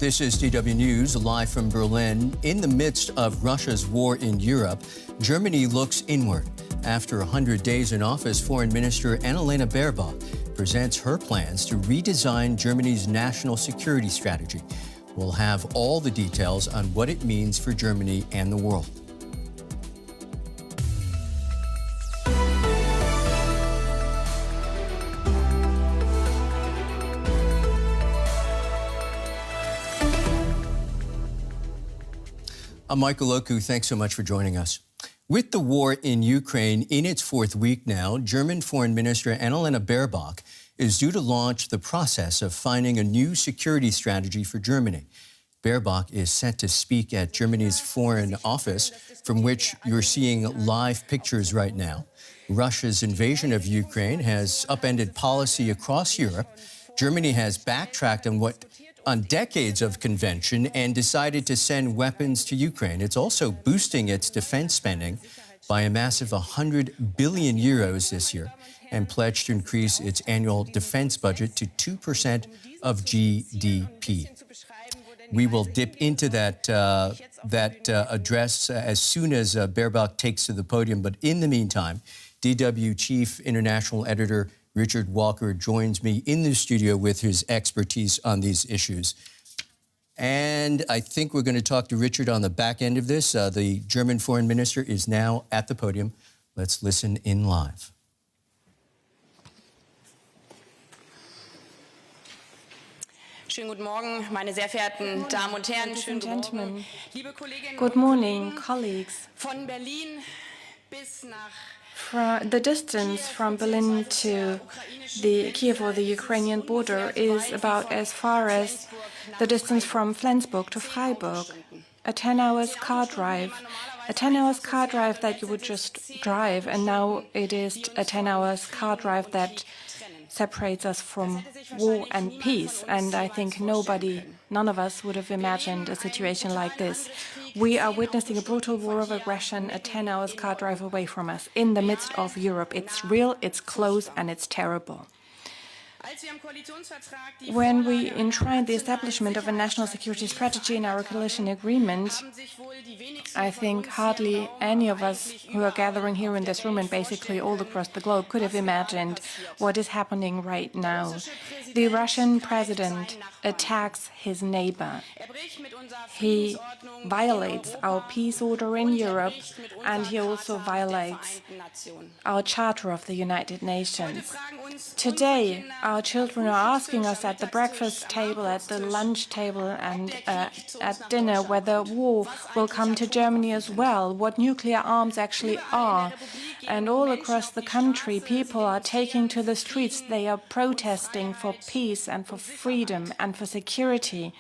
This is DW News, live from Berlin. In the midst of Russia's war in Europe, Germany looks inward. After 100 days in office, Foreign Minister Annalena Baerbock presents her plans to redesign Germany's national security strategy. We'll have all the details on what it means for Germany and the world. I'm Michael Oku. Thanks so much for joining us. With the war in Ukraine in its fourth week now, German Foreign Minister Annalena Baerbock is due to launch the process of finding a new security strategy for Germany. Baerbock is set to speak at Germany's Foreign Office, from which you're seeing live pictures right now. Russia's invasion of Ukraine has upended policy across Europe. Germany has backtracked on decades of convention and decided to send weapons to Ukraine. It's also boosting its defense spending by a massive 100 billion euros this year and pledged to increase its annual defense budget to 2% of GDP. We will dip into that address as soon as Baerbock takes to the podium. But in the meantime, DW Chief International Editor Richard Walker joins me in the studio with his expertise on these issues. And I think we're going to talk to Richard on the back end of this. The German Foreign Minister is now at the podium. Let's listen in live. Schönen guten Morgen, meine sehr verehrten Damen und Herren. Ladies and gentlemen, good morning, colleagues. Von Berlin bis nach The distance from Berlin to the Kiev or the Ukrainian border is about as far as the distance from Flensburg to Freiburg. A 10-hour car drive. A 10-hour car drive that you would just drive, and now it is a 10-hour car drive that separates us from war and peace. And I think none of us would have imagined a situation like this. We are witnessing a brutal war of aggression, a 10-hour car drive away from us, in the midst of Europe. It's real, it's close, and it's terrible. When we enshrined the establishment of a national security strategy in our coalition agreement, I think hardly any of us who are gathering here in this room and basically all across the globe could have imagined what is happening right now. The Russian president attacks his neighbor. He violates our peace order in Europe, and he also violates our Charter of the United Nations. Today, our children are asking us at the breakfast table, at the lunch table, and at dinner whether war will come to Germany as well, what nuclear arms actually are. And all across the country, people are taking to the streets. They are protesting for peace and for freedom and for security.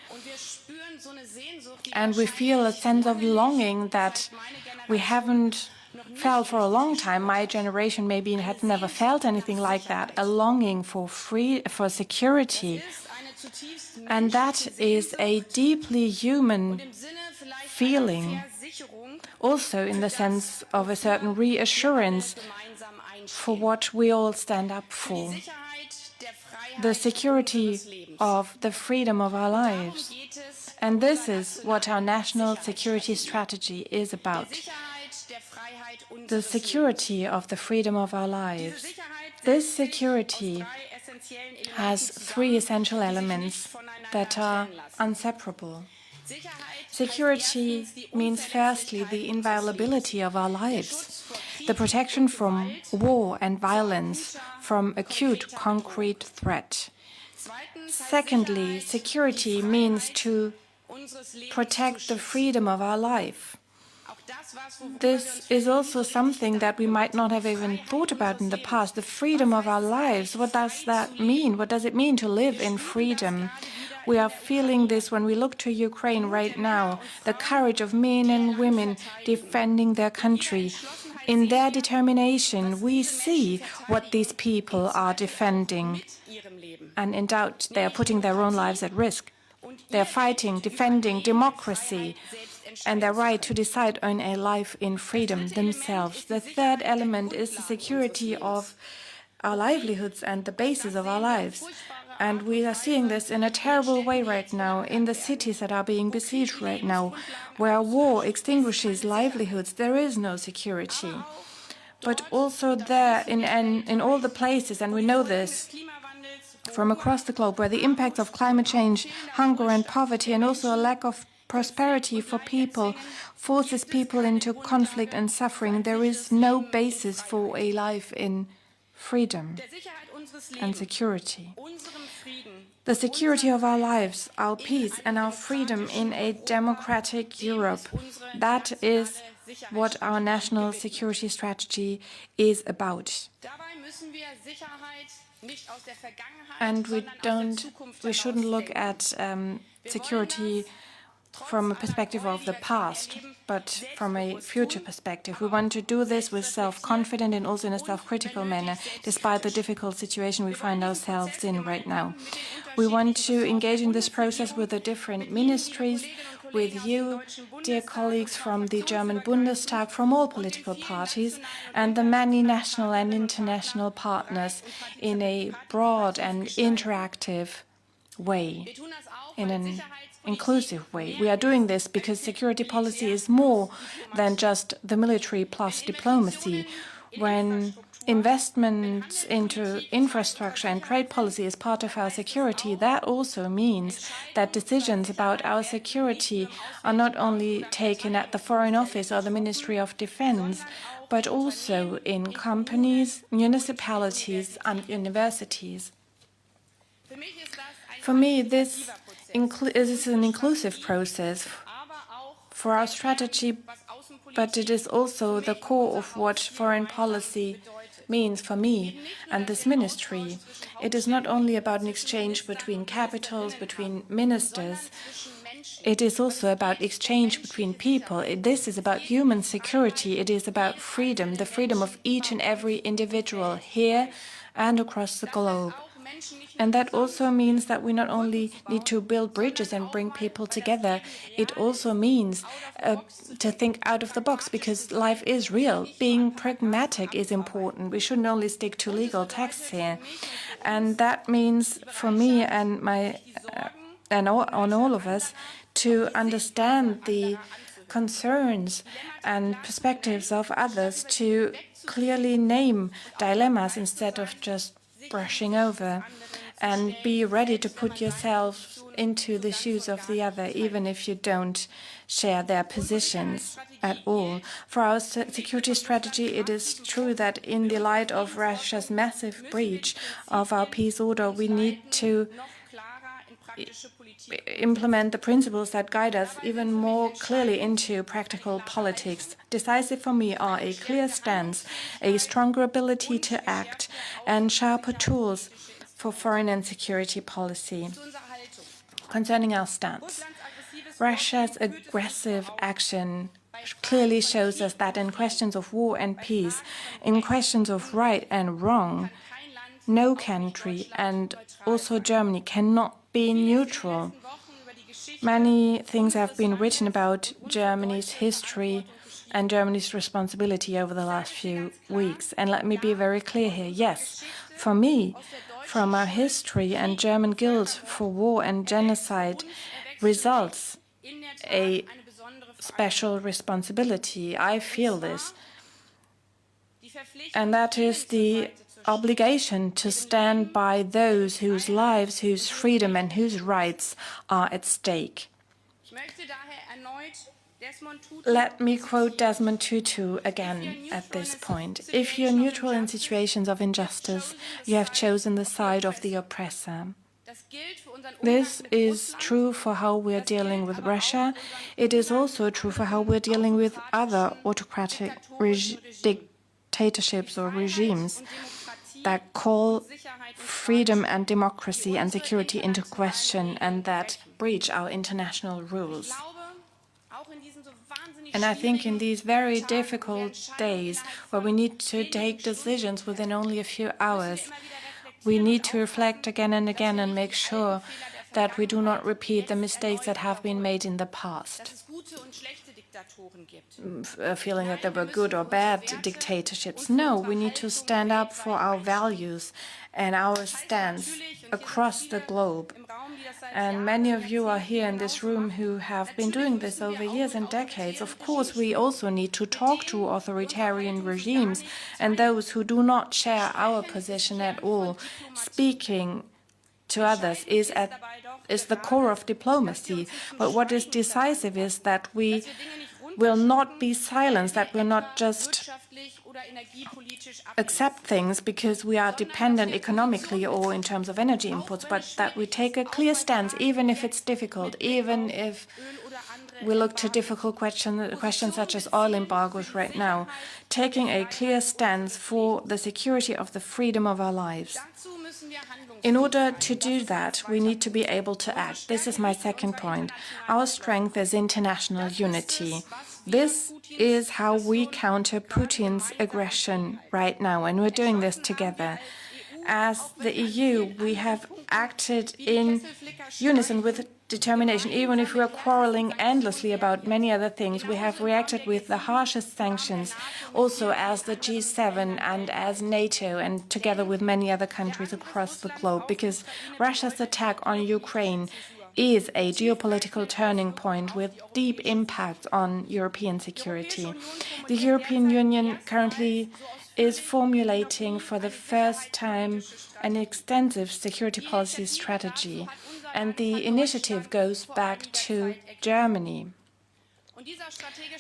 And we feel a sense of longing that we haven't felt for a long time. My generation maybe had never felt anything like that, a longing for security. And that is a deeply human feeling, also in the sense of a certain reassurance for what we all stand up for, the security of the freedom of our lives. And this is what our national security strategy is about. The security of the freedom of our lives. This security has three essential elements that are inseparable. Security means, firstly, the inviolability of our lives, the protection from war and violence, from acute, concrete threat. Secondly, security means to protect the freedom of our life. This is also something that we might not have even thought about in the past, the freedom of our lives. What does that mean? What does it mean to live in freedom? We are feeling this when we look to Ukraine right now, the courage of men and women defending their country. In their determination, we see what these people are defending. And in doubt, they are putting their own lives at risk. They are fighting, defending democracy and their right to decide on a life in freedom themselves. The third element is the security of our livelihoods and the basis of our lives. And we are seeing this in a terrible way right now in the cities that are being besieged right now, where war extinguishes livelihoods. There is no security. But also there in all the places, and we know this from across the globe, where the impacts of climate change, hunger and poverty, and also a lack of prosperity for people forces people into conflict and suffering, there is no basis for a life in freedom and security. The security of our lives, our peace and our freedom in a democratic Europe, that is what our national security strategy is about. And we shouldn't look at security from a perspective of the past, but from a future perspective. We want to do this with self-confidence and also in a self-critical manner, despite the difficult situation we find ourselves in right now. We want to engage in this process with the different ministries, with you, dear colleagues from the German Bundestag, from all political parties, and the many national and international partners in a broad and interactive way, in an inclusive way. We are doing this because security policy is more than just the military plus diplomacy. When investments into infrastructure and trade policy is part of our security, that also means that decisions about our security are not only taken at the Foreign Office or the Ministry of Defense, but also in companies, municipalities and universities. For me, this is an inclusive process for our strategy, but it is also the core of what foreign policy means for me and this ministry. It is not only about an exchange between capitals, between ministers. It is also about exchange between people. This is about human security. It is about freedom, the freedom of each and every individual here and across the globe. And that also means that we not only need to build bridges and bring people together, it also means to think out of the box, because life is real. Being pragmatic is important. We shouldn't only stick to legal texts here. And that means for me and on all of us to understand the concerns and perspectives of others, to clearly name dilemmas instead of just brushing over, and be ready to put yourself into the shoes of the other, even if you don't share their positions at all. For our security strategy, it is true that in the light of Russia's massive breach of our peace order, we need to implement the principles that guide us even more clearly into practical politics. Decisive for me are a clear stance, a stronger ability to act, and sharper tools for foreign and security policy. Concerning our stance, Russia's aggressive action clearly shows us that in questions of war and peace, in questions of right and wrong, no country, and also Germany, cannot be neutral. Many things have been written about Germany's history and Germany's responsibility over the last few weeks. And let me be very clear here. Yes, for me, from our history and German guilt for war and genocide results a special responsibility. I feel this. And that is the obligation to stand by those whose lives, whose freedom and whose rights are at stake. Let me quote Desmond Tutu again at this point. If you're neutral in situations of injustice, you have chosen the side of the oppressor. This is true for how we're dealing with Russia. It is also true for how we're dealing with other autocratic dictatorships or regimes that call freedom and democracy and security into question and that breach our international rules. And I think in these very difficult days where we need to take decisions within only a few hours, we need to reflect again and again and make sure that we do not repeat the mistakes that have been made in the past, feeling that there were good or bad dictatorships. No, we need to stand up for our values and our stance across the globe. And many of you are here in this room who have been doing this over years and decades. Of course, we also need to talk to authoritarian regimes and those who do not share our position at all. Speaking to others is the core of diplomacy. But what is decisive is that we will not be silenced, that we're not just accept things because we are dependent economically or in terms of energy inputs, but that we take a clear stance, even if it's difficult, even if we look to difficult questions such as oil embargoes right now, taking a clear stance for the security of the freedom of our lives. In order to do that, we need to be able to act. This is my second point. Our strength is international unity. This is how we counter Putin's aggression right now, and we're doing this together. As the EU, we have acted in unison with determination. Even if we are quarreling endlessly about many other things, we have reacted with the harshest sanctions, also as the G7 and as NATO, and together with many other countries across the globe, because Russia's attack on Ukraine is a geopolitical turning point with deep impact on European security. The European Union currently is formulating for the first time an extensive security policy strategy, and the initiative goes back to Germany.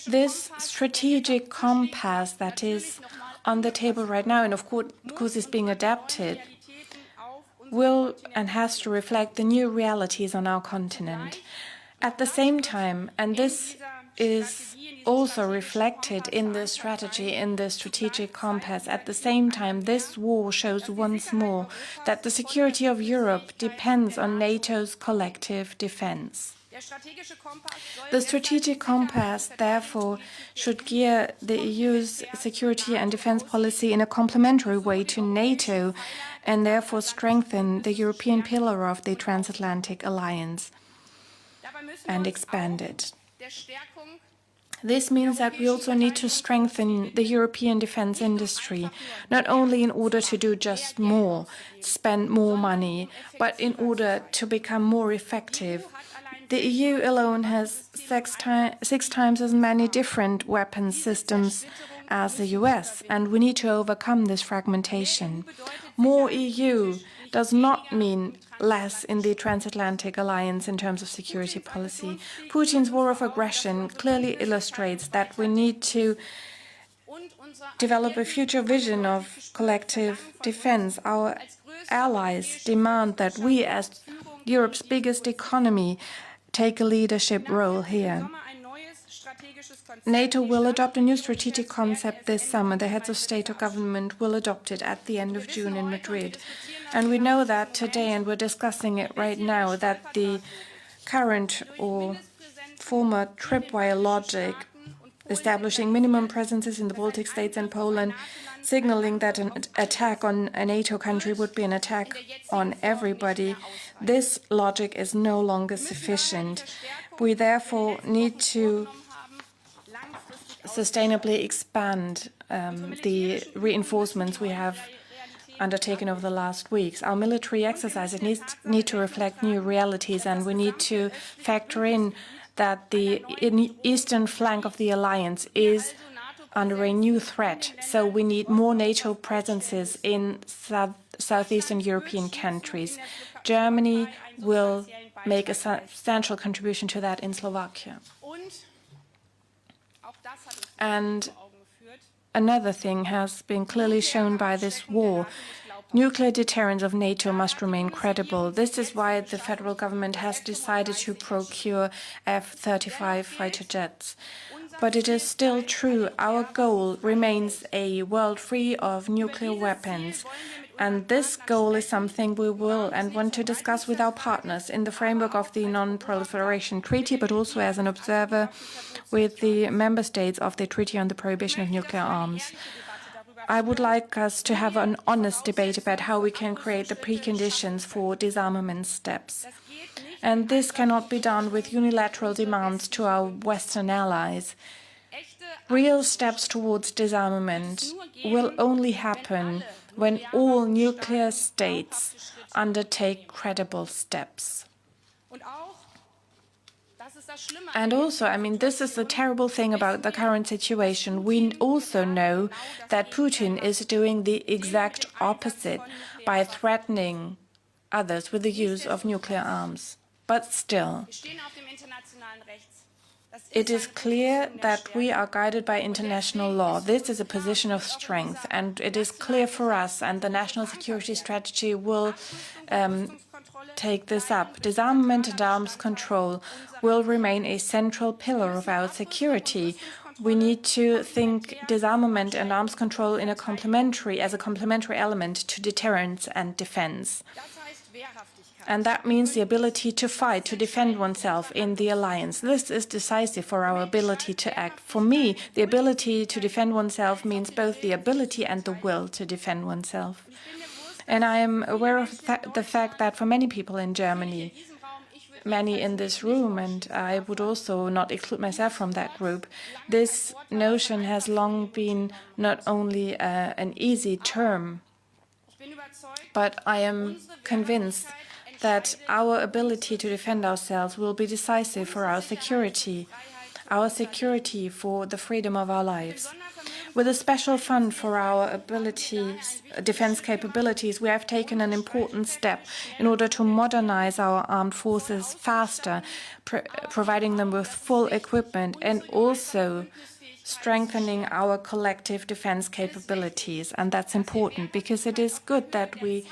This strategic compass that is on the table right now, and of course is being adapted, will and has to reflect the new realities on our continent. At the same time, and this is also reflected in the strategy, in the strategic compass, at the same time, this war shows once more that the security of Europe depends on NATO's collective defense. The strategic compass, therefore, should gear the EU's security and defense policy in a complementary way to NATO and therefore strengthen the European pillar of the transatlantic alliance and expand it. This means that we also need to strengthen the European defense industry, not only in order to do just more, spend more money, but in order to become more effective. The EU alone has six times as many different weapons systems as the US, and we need to overcome this fragmentation. More EU does not mean less in the transatlantic alliance in terms of security policy. Putin's war of aggression clearly illustrates that we need to develop a future vision of collective defense. Our allies demand that we, as Europe's biggest economy, take a leadership role here. NATO will adopt a new strategic concept this summer. The heads of state or government will adopt it at the end of June in Madrid. And we know that today, and we're discussing it right now, that the current or former tripwire logic, establishing minimum presences in the Baltic states and Poland, signaling that an attack on a NATO country would be an attack on everybody, this logic is no longer sufficient. We therefore need to sustainably expand the reinforcements we have undertaken over the last weeks. Our military exercises need to reflect new realities, and we need to factor in that the eastern flank of the alliance is under a new threat. So we need more NATO presences in southeastern European countries. Germany will make a substantial contribution to that in Slovakia. And another thing has been clearly shown by this war. Nuclear deterrence of NATO must remain credible. This is why the federal government has decided to procure F-35 fighter jets. But it is still true, our goal remains a world free of nuclear weapons. And this goal is something we will and want to discuss with our partners in the framework of the Non-Proliferation Treaty, but also as an observer with the member states of the Treaty on the Prohibition of Nuclear Arms. I would like us to have an honest debate about how we can create the preconditions for disarmament steps. And this cannot be done with unilateral demands to our Western allies. Real steps towards disarmament will only happen when all nuclear states undertake credible steps. And also, this is the terrible thing about the current situation. We also know that Putin is doing the exact opposite by threatening others with the use of nuclear arms. But still, it is clear that we are guided by international law. This is a position of strength, and it is clear for us, and the national security strategy will take this up. Disarmament and arms control will remain a central pillar of our security. We need to think disarmament and arms control as a complementary element to deterrence and defense. And that means the ability to fight, to defend oneself in the alliance. This is decisive for our ability to act. For me, the ability to defend oneself means both the ability and the will to defend oneself. And I am aware of the fact that for many people in Germany, many in this room, and I would also not exclude myself from that group, this notion has long been not only an easy term, but I am convinced that our ability to defend ourselves will be decisive for our security for the freedom of our lives. With a special fund for our defense capabilities, we have taken an important step in order to modernize our armed forces faster, providing them with full equipment, and also strengthening our collective defense capabilities. And that's important because it is good that we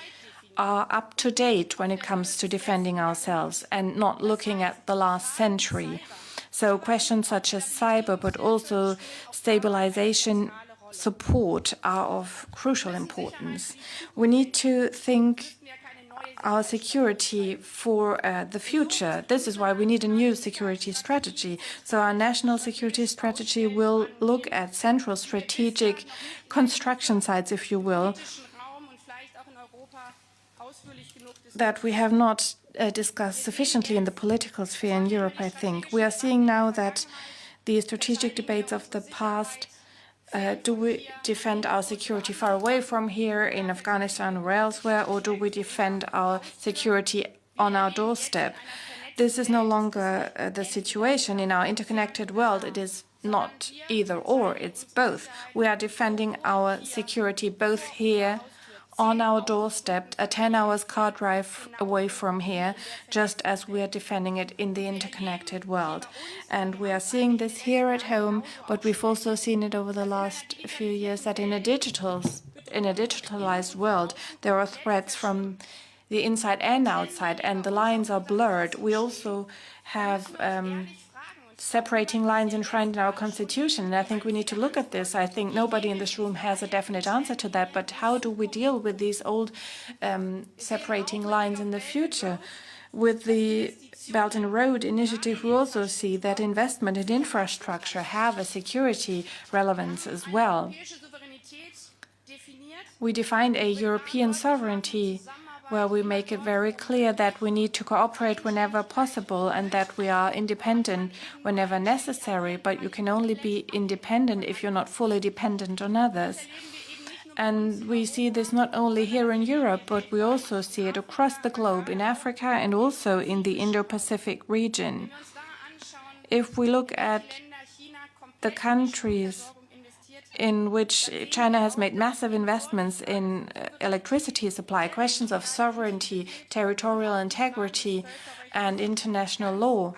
are up to date when it comes to defending ourselves and not looking at the last century. So questions such as cyber, but also stabilization support are of crucial importance. We need to think our security for the future. This is why we need a new security strategy. So our national security strategy will look at central strategic construction sites, if you will, that we have not discussed sufficiently in the political sphere in Europe, I think. We are seeing now that the strategic debates of the past, do we defend our security far away from here in Afghanistan or elsewhere, or do we defend our security on our doorstep? This is no longer the situation. In our interconnected world, it is not either or, it's both. We are defending our security both here on our doorstep, a 10-hour car drive away from here, just as we are defending it in the interconnected world. And we are seeing this here at home, but we've also seen it over the last few years that in a digitalized world, there are threats from the inside and outside, and the lines are blurred. We also have separating lines enshrined in our constitution, and I think we need to look at this. I think nobody in this room has a definite answer to that, but how do we deal with these old separating lines in the future? With the Belt and Road Initiative, we also see that investment in infrastructure have a security relevance as well. We defined a European sovereignty where we make it very clear that we need to cooperate whenever possible and that we are independent whenever necessary, but you can only be independent if you're not fully dependent on others. And we see this not only here in Europe, but we also see it across the globe, in Africa and also in the Indo-Pacific region. If we look at the countries in which China has made massive investments in electricity supply, questions of sovereignty, territorial integrity, and international law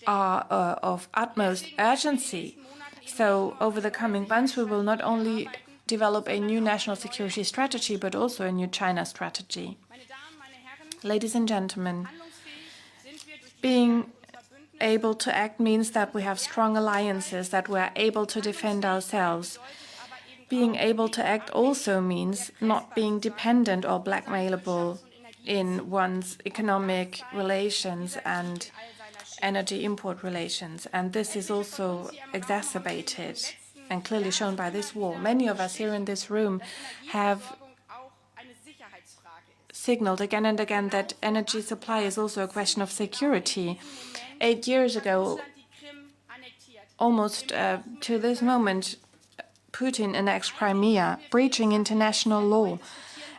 are of utmost urgency. So over the coming months, we will not only develop a new national security strategy, but also a new China strategy. Ladies and gentlemen, being able to act means that we have strong alliances, that we are able to defend ourselves. Being able to act also means not being dependent or blackmailable in one's economic relations and energy import relations. And this is also exacerbated and clearly shown by this war. Many of us here in this room have signaled again and again that energy supply is also a question of security. 8 years ago, almost to this moment, Putin annexed Crimea, breaching international law.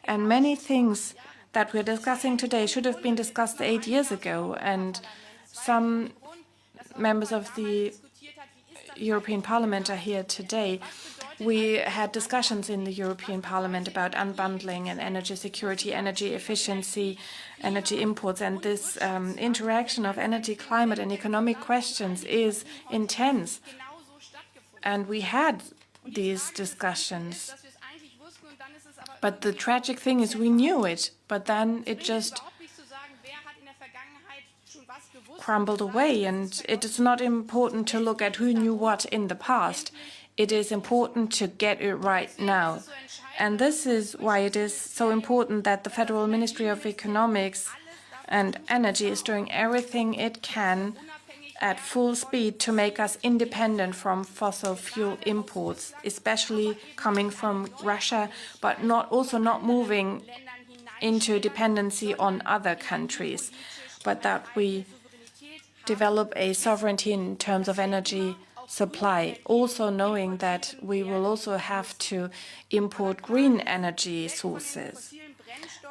And many things that we're discussing today should have been discussed 8 years ago. And some members of the European Parliament are here today. We had discussions in the European Parliament about unbundling and energy security, energy efficiency, energy imports, and this interaction of energy, climate, and economic questions is intense. And we had these discussions. But the tragic thing is we knew it, but then it just crumbled away. And it is not important to look at who knew what in the past. It is important to get it right now. And this is why it is so important that the Federal Ministry of Economics and Energy is doing everything it can at full speed to make us independent from fossil fuel imports, especially coming from Russia, but also not moving into dependency on other countries, but that we develop a sovereignty in terms of energy supply, also knowing that we will also have to import green energy sources.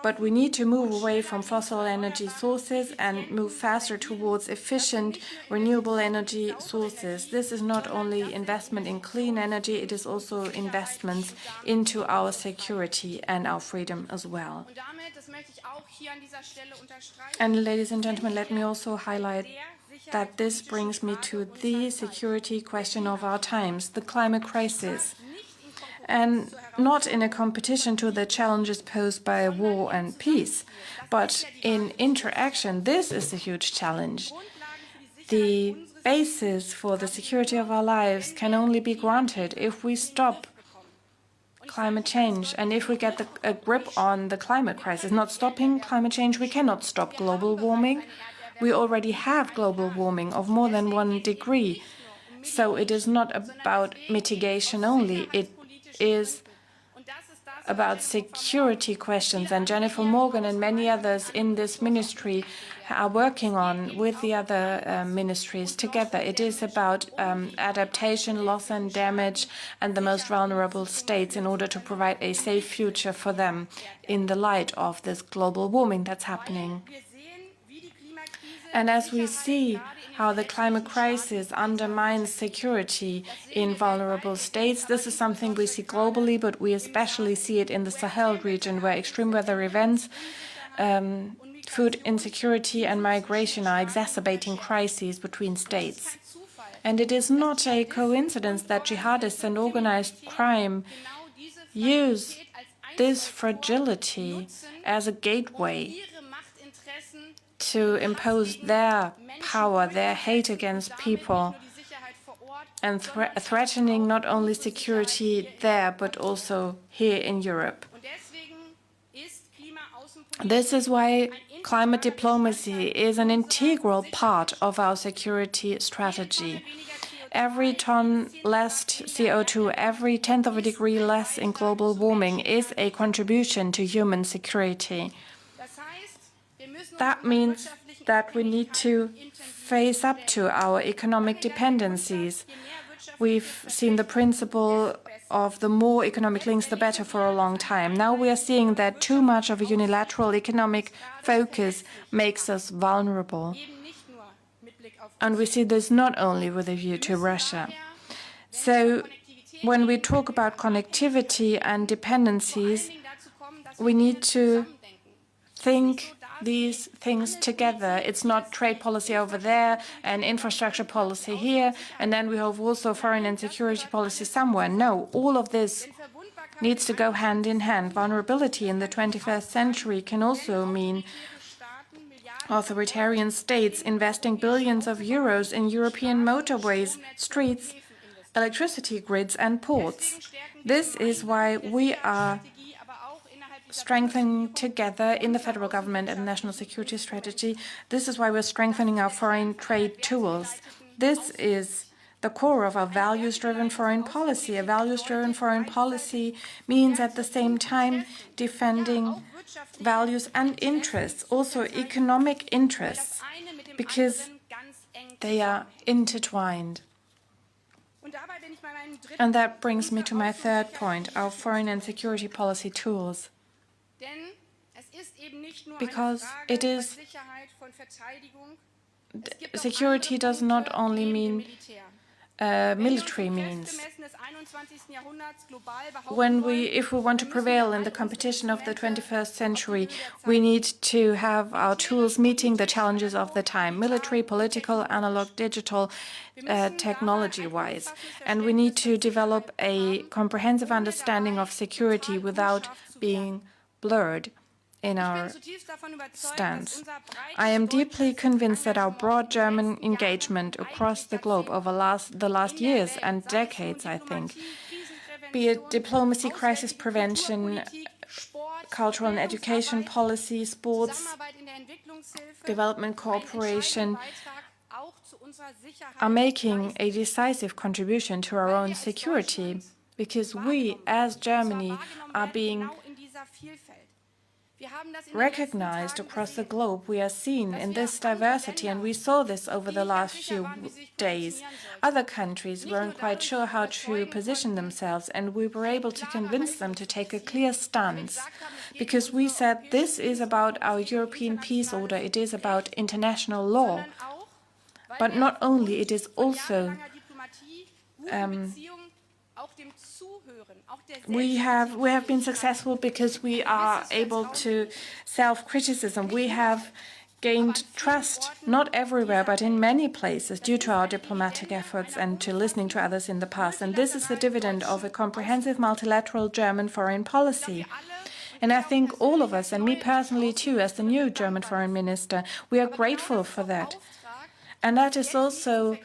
But we need to move away from fossil energy sources and move faster towards efficient, renewable energy sources. This is not only investment in clean energy, it is also investments into our security and our freedom as well. And ladies and gentlemen, let me also highlight that this brings me to the security question of our times, the climate crisis. And not in a competition to the challenges posed by war and peace, but in interaction. This is a huge challenge. The basis for the security of our lives can only be granted if we stop climate change and if we get a grip on the climate crisis. Not stopping climate change, we cannot stop global warming. We already have global warming of more than 1 degree. So it is not about mitigation only. It is about security questions, and Jennifer Morgan and many others in this ministry are working on with the other ministries together. It is about adaptation, loss and damage, and the most vulnerable states in order to provide a safe future for them in the light of this global warming that's happening. And as we see how the climate crisis undermines security in vulnerable states, this is something we see globally, but we especially see it in the Sahel region, where extreme weather events, food insecurity and migration are exacerbating crises between states. And it is not a coincidence that jihadists and organized crime use this fragility as a gateway to impose their power, their hate against people, and threatening not only security there, but also here in Europe. This is why climate diplomacy is an integral part of our security strategy. Every ton less CO2, every tenth of a degree less in global warming is a contribution to human security. That means that we need to face up to our economic dependencies. We've seen the principle of the more economic links, the better for a long time. Now we are seeing that too much of a unilateral economic focus makes us vulnerable. And we see this not only with a view to Russia. So when we talk about connectivity and dependencies, we need to think these things together. It's not trade policy over there and infrastructure policy here, and then we have also foreign and security policy somewhere. No, all of this needs to go hand in hand. Vulnerability in the 21st century can also mean authoritarian states investing billions of euros in European motorways, streets, electricity grids and ports. This is why we are strengthening together in the federal government and national security strategy. This is why we're strengthening our foreign trade tools. This is the core of our values-driven foreign policy. A values-driven foreign policy means at the same time defending values and interests, also economic interests, because they are intertwined. And that brings me to my third point, our foreign and security policy tools. Because security does not only mean military means. If we want to prevail in the competition of the 21st century, we need to have our tools meeting the challenges of the time, military, political, analog, digital, technology-wise. And we need to develop a comprehensive understanding of security without being blurred in our stance. I am deeply convinced that our broad German engagement across the globe over the last years and decades, I think, be it diplomacy, crisis prevention, cultural and education policy, sports, development cooperation, are making a decisive contribution to our own security, because we, as Germany, are being recognized across the globe. We are seen in this diversity, and we saw this over the last few days. Other countries weren't quite sure how to position themselves, and we were able to convince them to take a clear stance, because we said this is about our European peace order, it is about international law. But not only, it is also we have been successful because we are able to self-criticism. We have gained trust, not everywhere, but in many places, due to our diplomatic efforts and to listening to others in the past. And this is the dividend of a comprehensive multilateral German foreign policy. And I think all of us, and me personally too, as the new German foreign minister, we are grateful for that. And that is also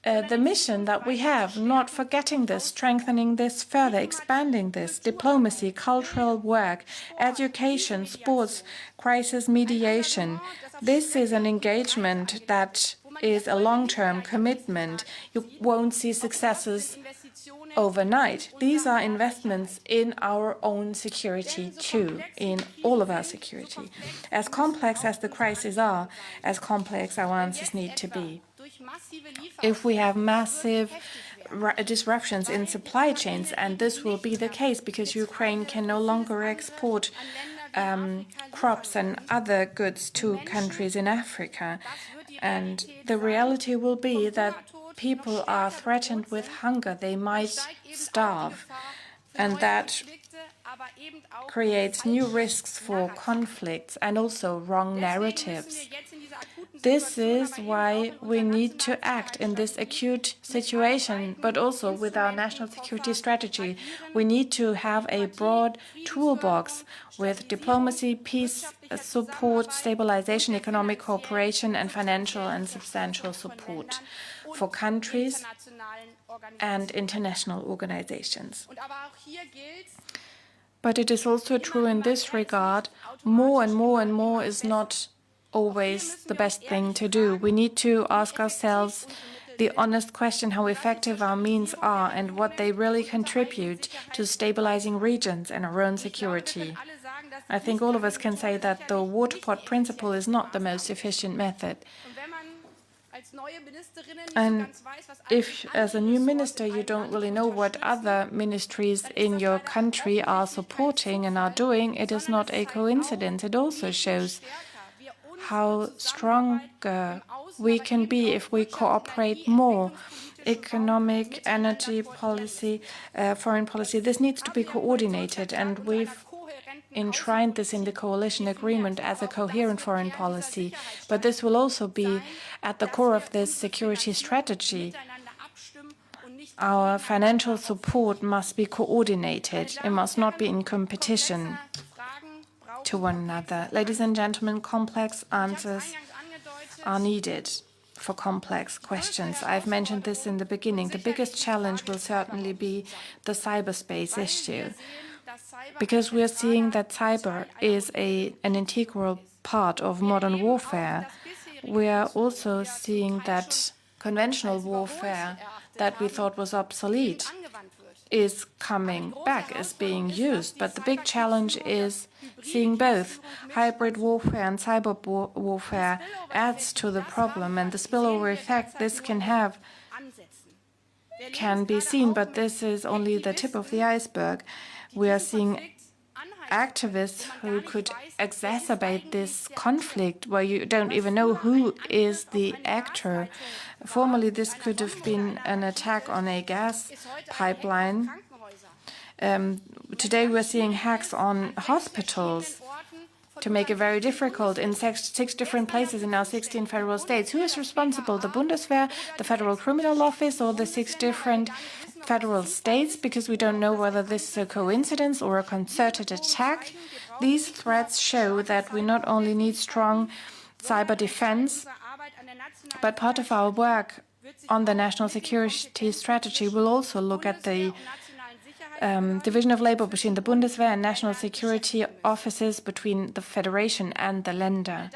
the mission that we have, not forgetting this, strengthening this further, expanding this, diplomacy, cultural work, education, sports, crisis mediation. This is an engagement that is a long-term commitment. You won't see successes overnight. These are investments in our own security too, in all of our security. As complex as the crises are, as complex our answers need to be. If we have massive disruptions in supply chains, and this will be the case because Ukraine can no longer export crops and other goods to countries in Africa, and the reality will be that people are threatened with hunger, they might starve, and that creates new risks for conflicts and also wrong narratives. This is why we need to act in this acute situation, but also with our national security strategy. We need to have a broad toolbox with diplomacy, peace support, stabilization, economic cooperation, and financial and substantial support for countries and international organizations. But it is also true in this regard, more and more and more is not always the best thing to do. We need to ask ourselves the honest question how effective our means are and what they really contribute to stabilizing regions and our own security. I think all of us can say that the water pot principle is not the most efficient method. And if, as a new minister, you don't really know what other ministries in your country are supporting and are doing, it is not a coincidence. It also shows how strong we can be if we cooperate more. Economic, energy policy, foreign policy, this needs to be coordinated, and we've enshrined this in the coalition agreement as a coherent foreign policy. But this will also be at the core of this security strategy. Our financial support must be coordinated. It must not be in competition to one another. Ladies and gentlemen, complex answers are needed for complex questions. I've mentioned this in the beginning. The biggest challenge will certainly be the cyberspace issue, because we are seeing that cyber is an integral part of modern warfare. We are also seeing that conventional warfare that we thought was obsolete is coming back, is being used. But the big challenge is seeing both. Hybrid warfare and cyber warfare adds to the problem, and the spillover effect this can have can be seen, but this is only the tip of the iceberg. We are seeing activists who could exacerbate this conflict where you don't even know who is the actor. Formerly, this could have been an attack on a gas pipeline. Today, we're seeing hacks on hospitals to make it very difficult in six different places in our 16 federal states. Who is responsible? The Bundeswehr, the Federal Criminal Office, or the 6 different federal states? Because we don't know whether this is a coincidence or a concerted attack. These threats show that we not only need strong cyber defense, but part of our work on the national security strategy will also look at the division of labor between the Bundeswehr and national security offices, between the Federation and the Länder.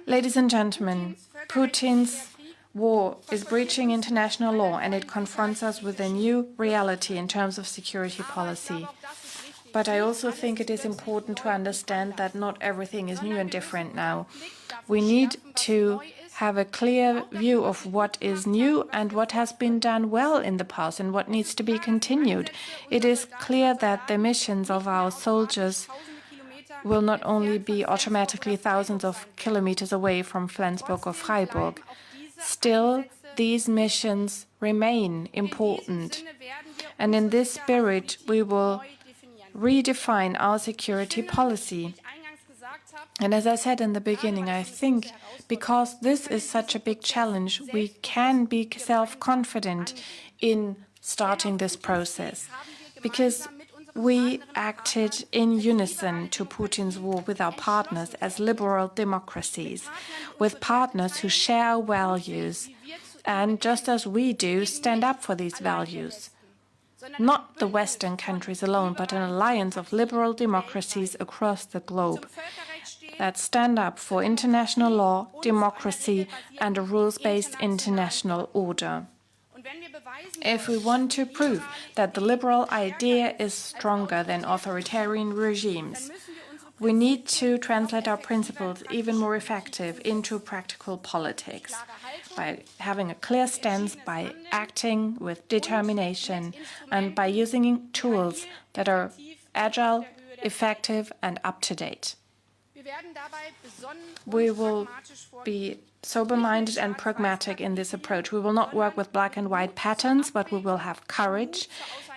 Ladies and gentlemen, Putin's war is breaching international law, and it confronts us with a new reality in terms of security policy. But I also think it is important to understand that not everything is new and different now. We need to have a clear view of what is new and what has been done well in the past and what needs to be continued. It is clear that the missions of our soldiers will not only be automatically thousands of kilometers away from Flensburg or Freiburg. Still, these missions remain important. And in this spirit, we will redefine our security policy. And as I said in the beginning, I think because this is such a big challenge, we can be self-confident in starting this process. Because we acted in unison to Putin's war with our partners as liberal democracies, with partners who share our values, and just as we do, stand up for these values. Not the Western countries alone, but an alliance of liberal democracies across the globe that stand up for international law, democracy, and a rules-based international order. If we want to prove that the liberal idea is stronger than authoritarian regimes, we need to translate our principles even more effective into practical politics by having a clear stance, by acting with determination, and by using tools that are agile, effective, and up-to-date. We will be sober-minded and pragmatic in this approach. We will not work with black and white patterns, but we will have courage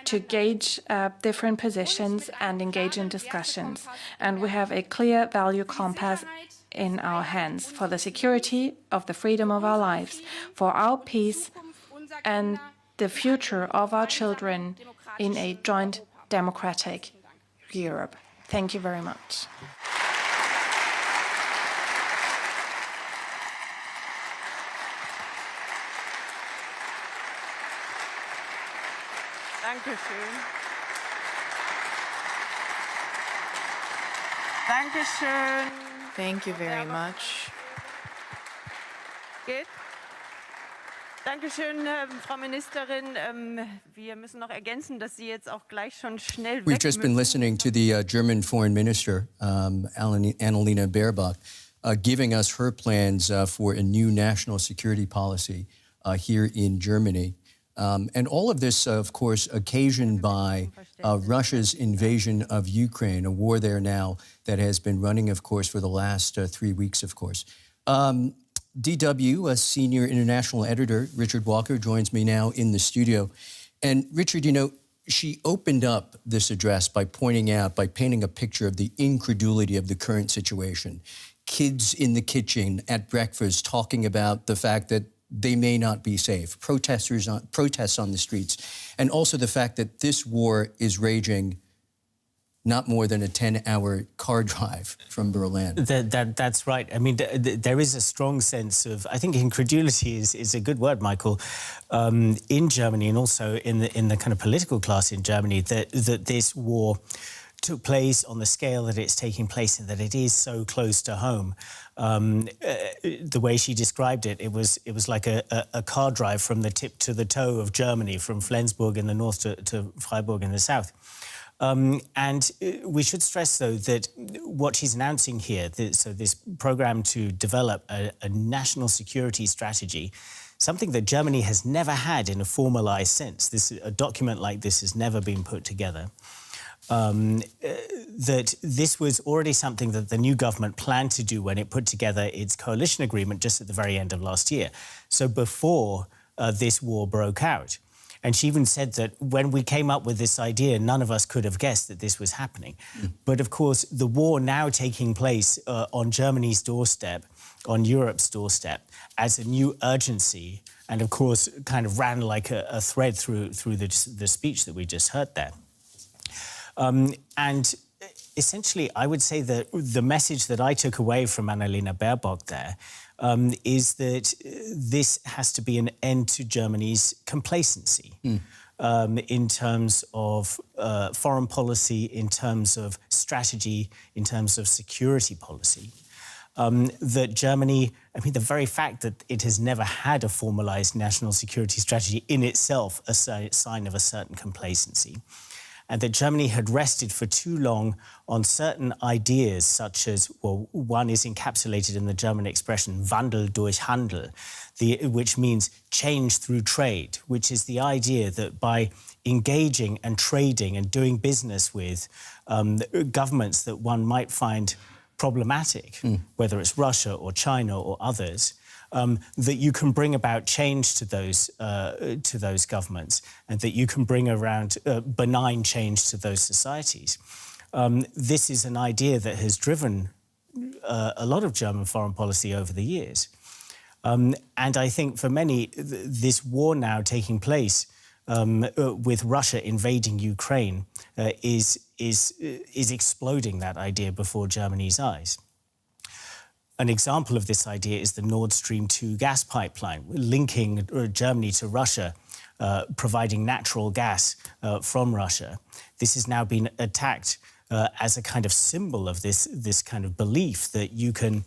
to gauge different positions and engage in discussions. And we have a clear value compass in our hands for the security of the freedom of our lives, for our peace and the future of our children in a joint democratic Europe. Thank you very much. Dankeschön. Dankeschön. Thank you very much. Geht? Dankeschön, Frau Ministerin. Wir müssen noch ergänzen, dass Sie jetzt auch gleich schon schnell weg We've just been listening to the German Foreign Minister, Annalena Baerbock, giving us her plans for a new national security policy here in Germany. And all of this, of course, occasioned by Russia's invasion of Ukraine, a war there now that has been running, of course, for the last 3 weeks, of course. DW, a senior international editor, Richard Walker, joins me now in the studio. And Richard, you know, she opened up this address by pointing out, by painting a picture of the incredulity of the current situation. Kids in the kitchen at breakfast talking about the fact that they may not be safe, protests on the streets, and also the fact that this war is raging not more than a 10-hour car drive from Berlin. That's right. I mean, there is a strong sense of, I think incredulity is a good word, Michael, in Germany and also in the kind of political class in Germany, that this war took place, on the scale that it's taking place, and that it is so close to home. The way she described it, it was like a car drive from the tip to the toe of Germany, from Flensburg in the north to Freiburg in the south. And we should stress, though, that what she's announcing here, this program to develop a national security strategy, something that Germany has never had in a formalized sense. A document like this has never been put together. That this was already something that the new government planned to do when it put together its coalition agreement just at the very end of last year. So before this war broke out. And she even said that when we came up with this idea, none of us could have guessed that this was happening. But of course, the war now taking place on Germany's doorstep, on Europe's doorstep, as a new urgency, and of course, kind of ran like a thread through the speech that we just heard there. And essentially, I would say that the message that I took away from Annalena Baerbock there is that this has to be an end to Germany's complacency in terms of foreign policy, in terms of strategy, in terms of security policy. That Germany, I mean, the very fact that it has never had a formalized national security strategy in itself a sign of a certain complacency. And that Germany had rested for too long on certain ideas, such as, well, one is encapsulated in the German expression Wandel durch Handel, which means change through trade, which is the idea that by engaging and trading and doing business with governments that one might find problematic, whether it's Russia or China or others, that you can bring about change to those governments, and that you can bring around benign change to those societies. This is an idea that has driven a lot of German foreign policy over the years. And I think for many, this war now taking place with Russia invading Ukraine is exploding that idea before Germany's eyes. An example of this idea is the Nord Stream 2 gas pipeline, linking Germany to Russia, providing natural gas from Russia. This has now been attacked as a kind of symbol of this kind of belief that you can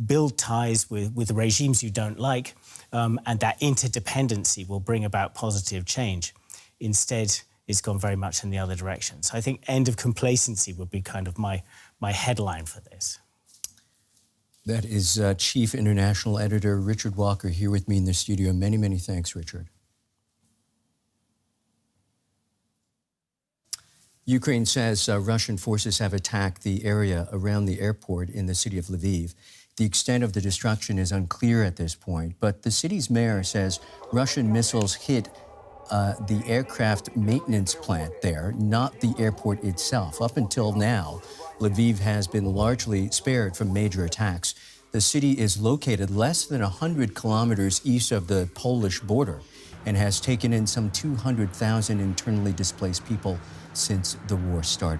build ties with regimes you don't like, and that interdependency will bring about positive change. Instead, it's gone very much in the other direction. So I think end of complacency would be kind of my headline for this. That is Chief International Editor Richard Walker here with me in the studio. Many, many thanks, Richard. Ukraine says Russian forces have attacked the area around the airport in the city of Lviv. The extent of the destruction is unclear at this point, but the city's mayor says Russian missiles hit the aircraft maintenance plant there, not the airport itself. Up until now, Lviv has been largely spared from major attacks. The city is located less than 100 kilometers east of the Polish border and has taken in some 200,000 internally displaced people since the war started.